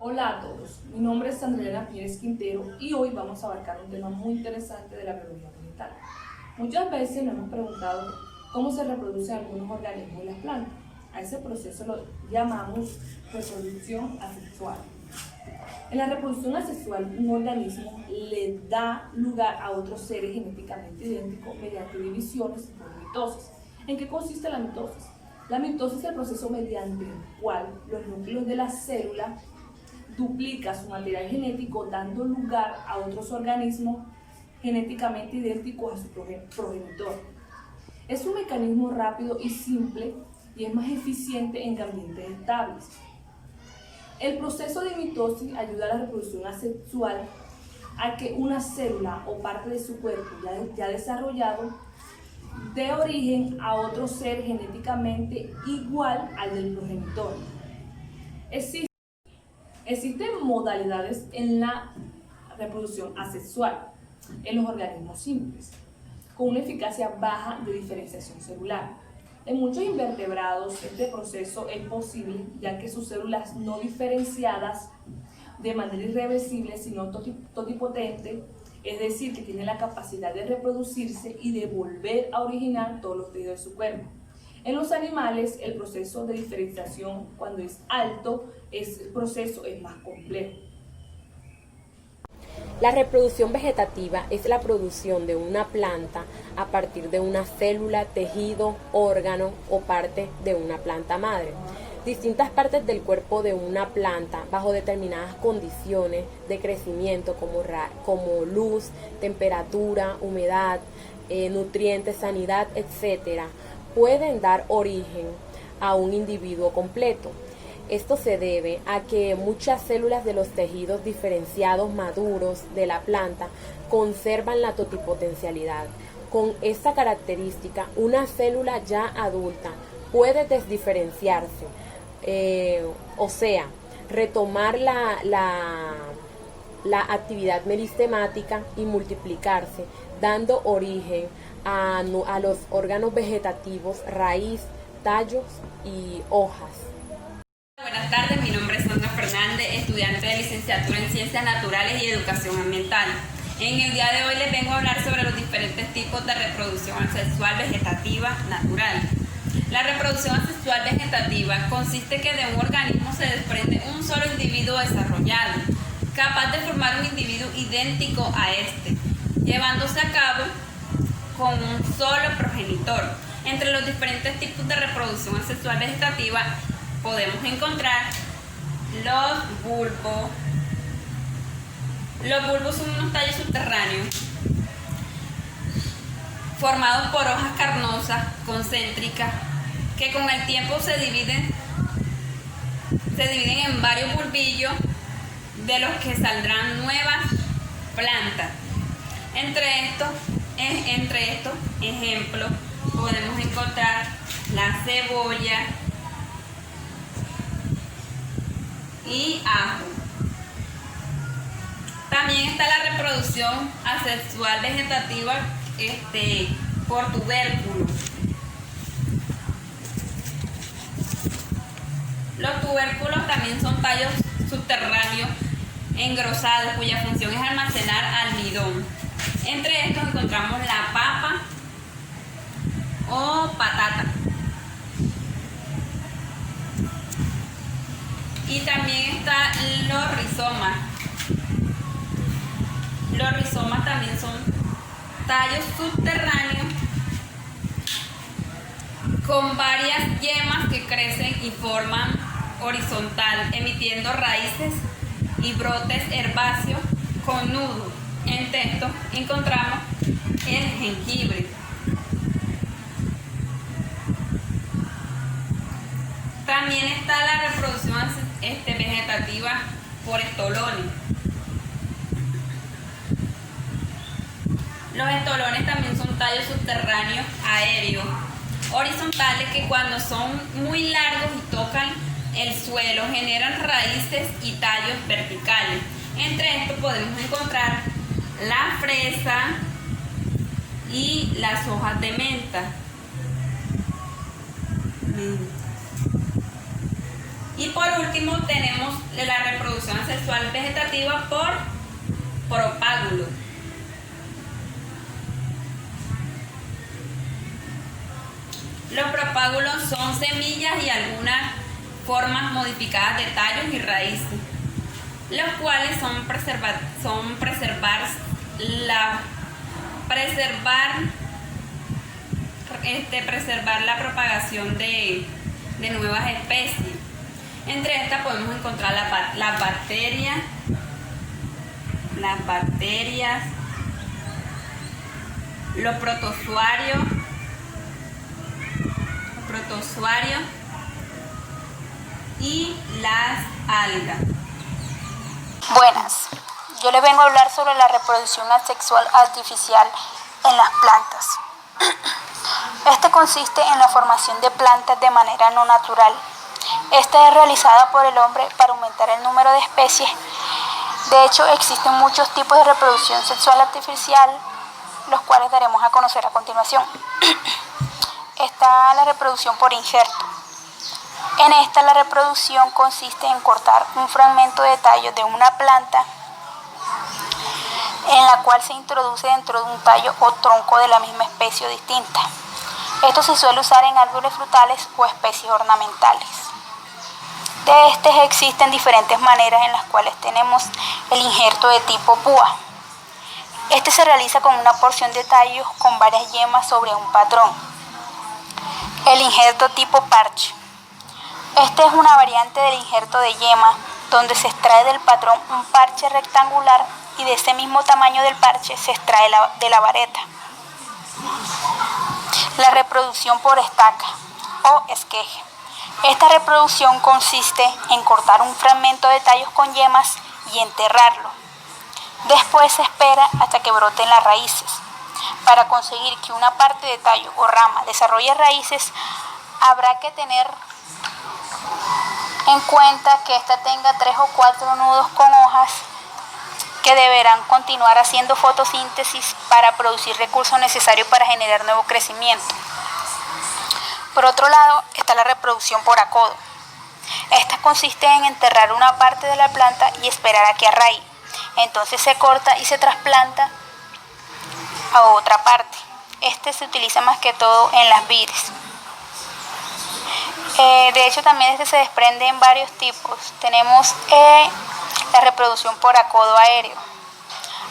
Hola a todos, mi nombre es Andrea Pérez Quintero y hoy vamos a abarcar un tema muy interesante de la biología vegetal. Muchas veces nos hemos preguntado cómo se reproducen algunos organismos en las plantas. A ese proceso lo llamamos reproducción asexual. En la reproducción asexual, un organismo le da lugar a otros seres genéticamente idénticos mediante divisiones por mitosis. ¿En qué consiste la mitosis? La mitosis es el proceso mediante el cual los núcleos de la célula duplica su material genético, dando lugar a otros organismos genéticamente idénticos a su progenitor. Es un mecanismo rápido y simple y es más eficiente en ambientes estables. El proceso de mitosis ayuda a la reproducción asexual a que una célula o parte de su cuerpo ya desarrollado dé origen a otro ser genéticamente igual al del progenitor. Existen modalidades en la reproducción asexual en los organismos simples, con una eficacia baja de diferenciación celular. En muchos invertebrados este proceso es posible, ya que sus células no diferenciadas de manera irreversible, sino totipotente, es decir, que tienen la capacidad de reproducirse y de volver a originar todos los tejidos de su cuerpo. En los animales, el proceso de diferenciación, cuando es alto, el proceso es más complejo. La reproducción vegetativa es la producción de una planta a partir de una célula, tejido, órgano o parte de una planta madre. Distintas partes del cuerpo de una planta, bajo determinadas condiciones de crecimiento como luz, temperatura, humedad, nutrientes, sanidad, etc., pueden dar origen a un individuo completo. Esto se debe a que muchas células de los tejidos diferenciados maduros de la planta conservan la totipotencialidad. Con esta característica, una célula ya adulta puede desdiferenciarse, o sea, retomar la actividad meristemática y multiplicarse, dando origen a los órganos vegetativos, raíz, tallos y hojas. Buenas tardes, mi nombre es Sandra Fernández, estudiante de licenciatura en Ciencias Naturales y Educación Ambiental. En el día de hoy les vengo a hablar sobre los diferentes tipos de reproducción asexual vegetativa natural. La reproducción asexual vegetativa consiste que de un organismo se desprende un solo individuo desarrollado, capaz de formar un individuo idéntico a este, llevándose a cabo con un solo progenitor. Entre los diferentes tipos de reproducción asexual vegetativa podemos encontrar los bulbos. Los bulbos son unos tallos subterráneos formados por hojas carnosas, concéntricas, que con el tiempo se dividen en varios bulbillos de los que saldrán nuevas plantas. Entre estos ejemplos podemos encontrar la cebolla y ajo. También está la reproducción asexual vegetativa por tubérculos. Los tubérculos también son tallos subterráneos engrosados cuya función es almacenar almidón. Entre estos encontramos la papa o patata. Y también están los rizomas. Los rizomas también son tallos subterráneos con varias yemas que crecen y forman horizontal, emitiendo raíces y brotes herbáceos con nudos. Entre estos encontramos el jengibre. También está la reproducción vegetativa por estolones. Los estolones también son tallos subterráneos aéreos, horizontales, que cuando son muy largos y tocan el suelo generan raíces y tallos verticales. Entre estos podemos encontrar la fresa y las hojas de menta. Y por último tenemos la reproducción activa por propágulo. Los propágulos son semillas y algunas formas modificadas de tallos y raíces, los cuales preservar la propagación de nuevas especies. Entre estas podemos encontrar las bacterias, los protozoarios y las algas. Buenas, yo les vengo a hablar sobre la reproducción asexual artificial en las plantas. Este consiste en la formación de plantas de manera no natural. Esta es realizada por el hombre para aumentar el número de especies. De hecho, existen muchos tipos de reproducción sexual artificial, los cuales daremos a conocer a continuación. Está la reproducción por injerto. En esta la reproducción consiste en cortar un fragmento de tallo de una planta en la cual se introduce dentro de un tallo o tronco de la misma especie o distinta. Esto se suele usar en árboles frutales o especies ornamentales. De estos existen diferentes maneras en las cuales tenemos el injerto de tipo púa. Este se realiza con una porción de tallos con varias yemas sobre un patrón. El injerto tipo parche. Este es una variante del injerto de yema, donde se extrae del patrón un parche rectangular y de ese mismo tamaño del parche se extrae de la vareta. La reproducción por estaca o esqueje. Esta reproducción consiste en cortar un fragmento de tallos con yemas y enterrarlo. Después se espera hasta que broten las raíces. Para conseguir que una parte de tallo o rama desarrolle raíces, habrá que tener en cuenta que ésta tenga 3 o 4 nudos con hojas que deberán continuar haciendo fotosíntesis para producir recursos necesarios para generar nuevo crecimiento. Por otro lado, está la reproducción por acodo. Esta consiste en enterrar una parte de la planta y esperar a que arraigue. Entonces se corta y se trasplanta a otra parte. Este se utiliza más que todo en las vides. De hecho, también se desprende en varios tipos. Tenemos la reproducción por acodo aéreo.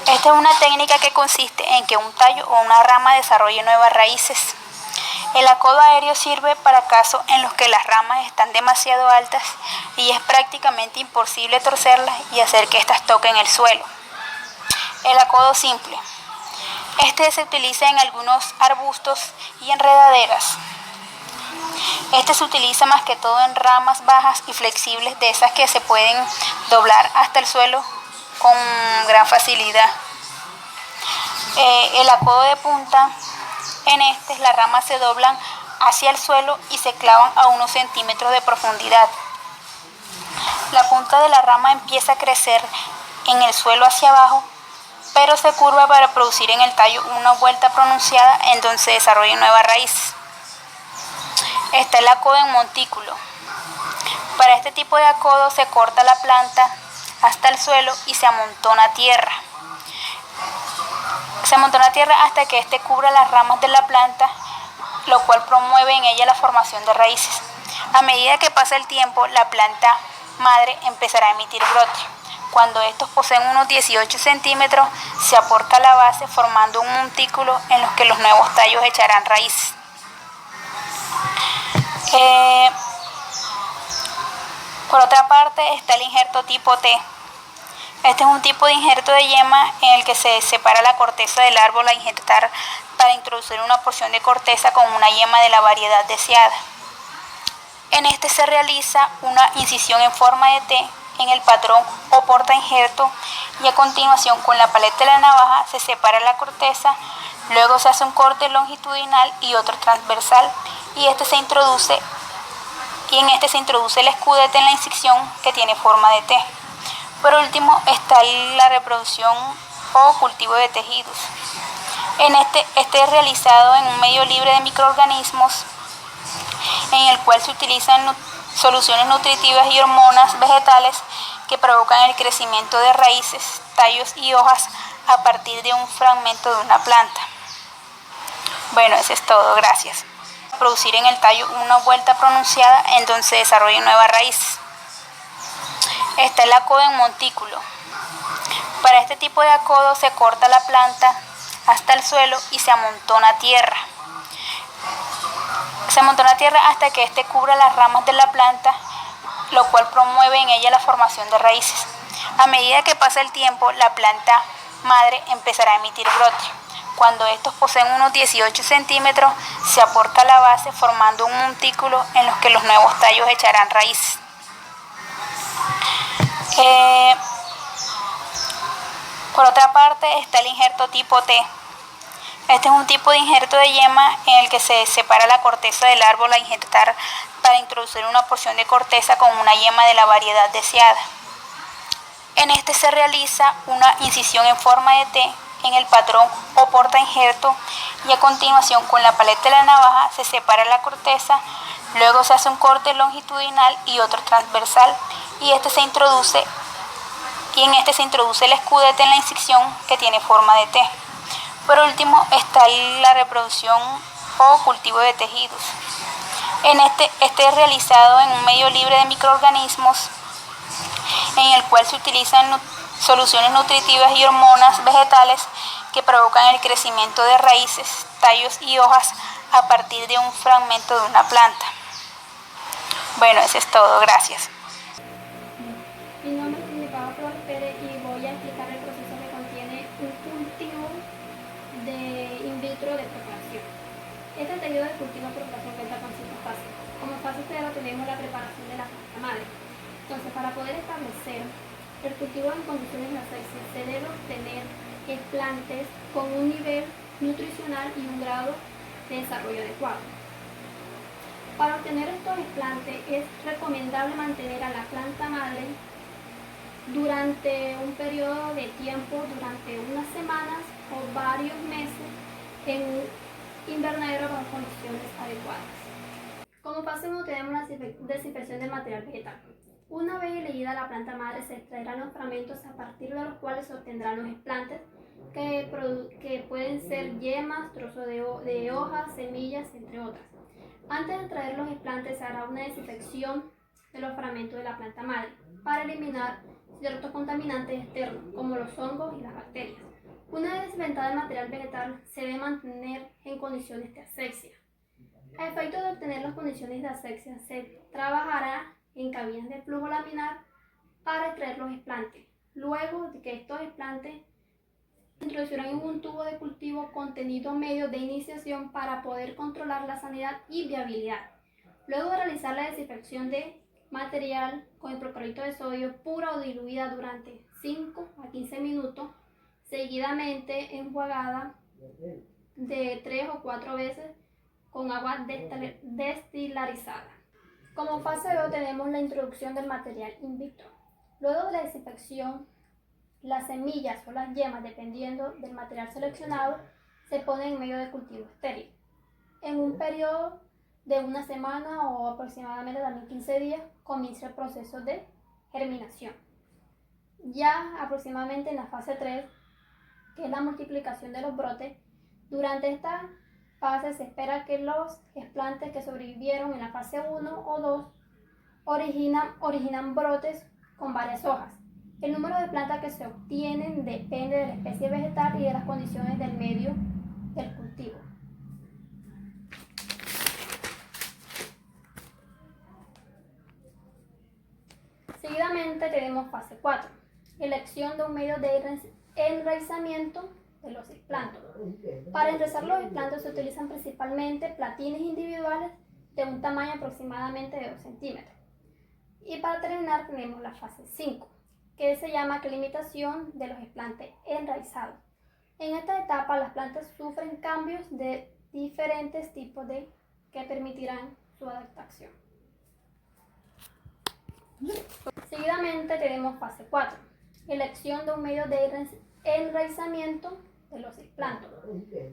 Esta es una técnica que consiste en que un tallo o una rama desarrolle nuevas raíces. El acodo aéreo sirve para casos en los que las ramas están demasiado altas y es prácticamente imposible torcerlas y hacer que éstas toquen el suelo. El acodo simple. Este se utiliza en algunos arbustos y enredaderas. Este se utiliza más que todo en ramas bajas y flexibles, de esas que se pueden doblar hasta el suelo con gran facilidad. El acodo de punta, en las ramas se doblan hacia el suelo y se clavan a unos centímetros de profundidad. La punta de la rama empieza a crecer en el suelo hacia abajo, pero se curva para producir en el tallo una vuelta pronunciada en donde se desarrollan nuevas raíces. Está el acodo en montículo. Para este tipo de acodo se corta la planta hasta el suelo y se amontona tierra. Se amontona tierra hasta que éste cubra las ramas de la planta, lo cual promueve en ella la formación de raíces. A medida que pasa el tiempo, la planta madre empezará a emitir brote. Cuando estos poseen unos 18 centímetros, se aporta la base formando un montículo en los que los nuevos tallos echarán raíces. Por otra parte está el injerto tipo T. Este es un tipo de injerto de yema en el que se separa la corteza del árbol a injertar para introducir una porción de corteza con una yema de la variedad deseada. En este se realiza una incisión en forma de T en el patrón o porta injerto y a continuación con la paleta de la navaja se separa la corteza, luego se hace un corte longitudinal y otro transversal y en este se introduce el escudete en la incisión que tiene forma de T. Por último está la reproducción o cultivo de tejidos. Este es realizado en un medio libre de microorganismos en el cual se utilizan soluciones nutritivas y hormonas vegetales que provocan el crecimiento de raíces, tallos y hojas a partir de un fragmento de una planta. Bueno, eso es todo, gracias. Producir en el tallo una vuelta pronunciada en donde se desarrollen nuevas raíces. Está el acodo en montículo. Para este tipo de acodo se corta la planta hasta el suelo y se amontona tierra. Se amontona tierra hasta que éste cubra las ramas de la planta, lo cual promueve en ella la formación de raíces. A medida que pasa el tiempo, la planta madre empezará a emitir brote. Cuando estos poseen unos 18 centímetros, se aporca la base formando un montículo en los que los nuevos tallos echarán raíces. Por otra parte está el injerto tipo T. Este es un tipo de injerto de yema en el que se separa la corteza del árbol a injertar para introducir una porción de corteza con una yema de la variedad deseada. En este se realiza una incisión en forma de T en el patrón o porta injerto y a continuación con la paleta de la navaja se separa la corteza, luego se hace un corte longitudinal y otro transversal y en este se introduce el escudete en la incisión que tiene forma de T. Por último está la reproducción o cultivo de tejidos. Este es realizado en un medio libre de microorganismos en el cual se utilizan soluciones nutritivas y hormonas vegetales que provocan el crecimiento de raíces, tallos y hojas a partir de un fragmento de una planta. Bueno, eso es todo, gracias. Mi nombre es Nicolás Flores Pérez y voy a explicar el proceso que contiene un cultivo de in vitro de preparación. Este tejido de cultivo de preparación cuenta con 5 fases. Como fase 0 tenemos la preparación de la planta madre. Entonces, para poder establecer el cultivo en condiciones de hacerse, se debe obtener plantas con un nivel nutricional y un grado de desarrollo adecuado. Para obtener estos explantes es recomendable mantener a la planta madre durante un periodo de tiempo, durante unas semanas o varios meses en un invernadero con condiciones adecuadas. Como fase 1 tenemos la desinfección del material vegetal. Una vez elegida la planta madre se extraerán los fragmentos a partir de los cuales se obtendrán los explantes que pueden ser yemas, trozos de hojas, semillas, entre otras. Antes de extraer los explantes se hará una desinfección de los fragmentos de la planta madre para eliminar ciertos contaminantes externos como los hongos y las bacterias. Una vez desinfectado el material vegetal se debe mantener en condiciones de asepsia. A efecto de obtener las condiciones de asepsia se trabajará en cabinas de flujo laminar para extraer los explantes. Luego de que estos explantes se introducirán en un tubo de cultivo contenido medio de iniciación para poder controlar la sanidad y viabilidad. Luego de realizar la desinfección de material con hipoclorito de sodio pura o diluida durante 5 a 15 minutos, seguidamente enjuagada de 3 o 4 veces con agua destilarizada. Como fase 2 tenemos la introducción del material in vitro. Luego de la desinfección, las semillas o las yemas, dependiendo del material seleccionado, se ponen en medio de cultivo estéril. En un periodo de una semana o aproximadamente también 15 días comienza el proceso de germinación. Ya aproximadamente en la fase 3, que es la multiplicación de los brotes, durante esta fase se espera que los explantes que sobrevivieron en la fase 1 o 2 originan brotes con varias hojas. El número de plantas que se obtienen depende de la especie vegetal y de las condiciones del medio del cultivo. Seguidamente tenemos fase 4, elección de un medio de enraizamiento de los explantos. Para enraizar los explantos se utilizan principalmente platines individuales de un tamaño aproximadamente de 2 centímetros. Y para terminar tenemos la fase 5, que se llama aclimatación de los explantes enraizados. En esta etapa las plantas sufren cambios de diferentes tipos que permitirán su adaptación. Seguidamente tenemos fase 4, elección de un medio de enraizamiento de los explantos.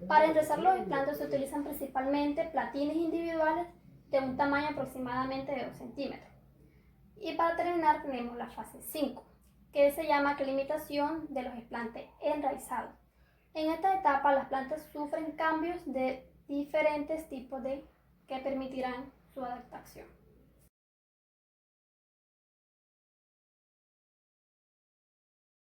Para enraizar los explantos se utilizan principalmente platines individuales de un tamaño aproximadamente de 2 centímetros. Y para terminar tenemos la fase 5, que se llama aclimatación de los explantes enraizados. En esta etapa las plantas sufren cambios de diferentes tipos que permitirán su adaptación.